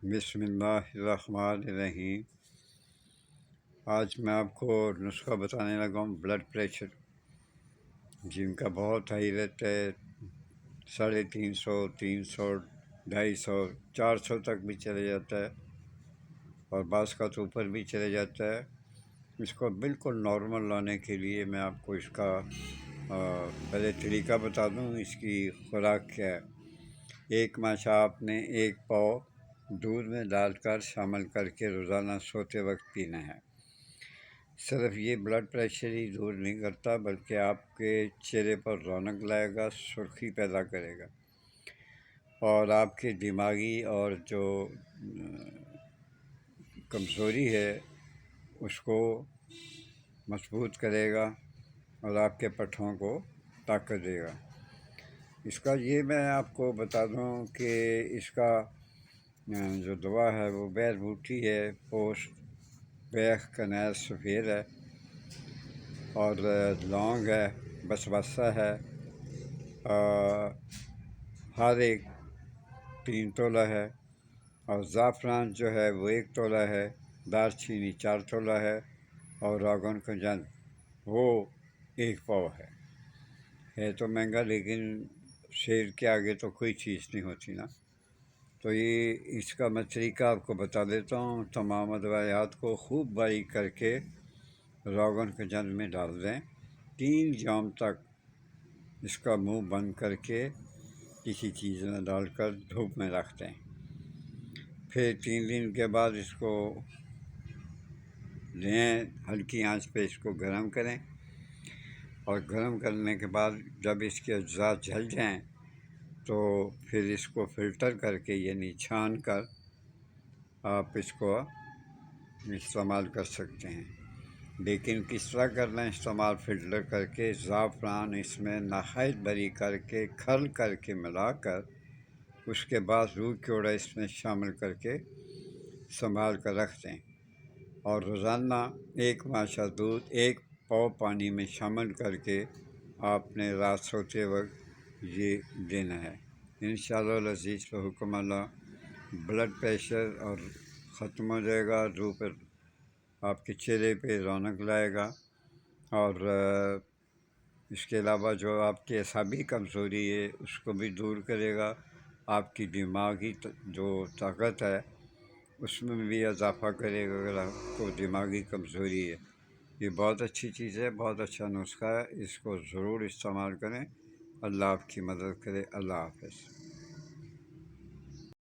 بسم اللہ الرحمن الرحیم۔ آج میں آپ کو نسخہ بتانے لگا ہوں بلڈ پریشر، جن کا بہت ہائی رہتا ہے، 350، 300، 250، 400 تک بھی چلے جاتا ہے، اور بعض کا تو اوپر بھی چلے جاتا ہے۔ اس کو بالکل نارمل لانے کے لیے میں آپ کو اس کا پہلے طریقہ بتا دوں۔ اس کی خوراک کیا ہے۔ ایک ماشا آپ نے 1 پاؤ دودھ میں ڈال کر شامل کر کے روزانہ سوتے وقت پینا ہے۔ صرف یہ بلڈ پریشر ہی دور نہیں کرتا، بلکہ آپ کے چہرے پر رونق لائے گا، سرخی پیدا کرے گا، اور آپ کے دماغی اور جو کمزوری ہے اس کو مضبوط کرے گا، اور آپ کے پٹھوں کو طاقت دے گا۔ اس کا یہ میں آپ کو بتا دوں کہ اس کا جو دوا ہے وہ بیر بوٹی ہے، پوسٹ، بیخ، کنیر، سفید ہے، اور لونگ ہے، بسواسا ہے، ہر ایک 3 تولہ ہے، اور زعفران جو ہے وہ 1 تولہ ہے، دار چینی 4 تولہ ہے، اور روغن کنجن وہ 1 پاؤ ہے تو مہنگا، لیکن شیر کے آگے تو کوئی چیز نہیں ہوتی نا۔ تو یہ اس کا میں طریقہ آپ کو بتا دیتا ہوں۔ تمام ادویات کو خوب باریک کر کے روغن کنجن میں ڈال دیں، 3 جام تک اس کا منہ بند کر کے کسی چیز میں ڈال کر دھوپ میں رکھ دیں۔ پھر 3 دن کے بعد اس کو لیں، ہلکی آنچ پہ اس کو گرم کریں، اور گرم کرنے کے بعد جب اس کے اجزاء جل جائیں تو پھر اس کو فلٹر کر کے، یعنی چھان کر، آپ اس کو استعمال کر سکتے ہیں۔ لیکن کس طرح کرنا ہے استعمال؟ فلٹر کر کے زعفران اس میں نہایت باریک کر کے کھل کر کے ملا کر، اس کے بعد روح کیوڑا اس میں شامل کر کے سنبھال کر رکھ دیں، اور روزانہ 1 ماشا دودھ 1 پاؤ پانی میں شامل کر کے آپ نے رات سوتے وقت یہ دینا ہے۔ انشاءاللہ العزیز بحکم اللہ بلڈ پریشر اور ختم ہو جائے گا، روح پر، آپ کے چہرے پہ رونق لائے گا، اور اس کے علاوہ جو آپ کی اعصابی کمزوری ہے اس کو بھی دور کرے گا۔ آپ کی دماغی جو طاقت ہے اس میں بھی اضافہ کرے گا اگر آپ کو دماغی کمزوری ہے۔ یہ بہت اچھی چیز ہے، بہت اچھا نسخہ ہے، اس کو ضرور استعمال کریں۔ اللہ آپ کی مدد کرے۔ اللہ حافظ۔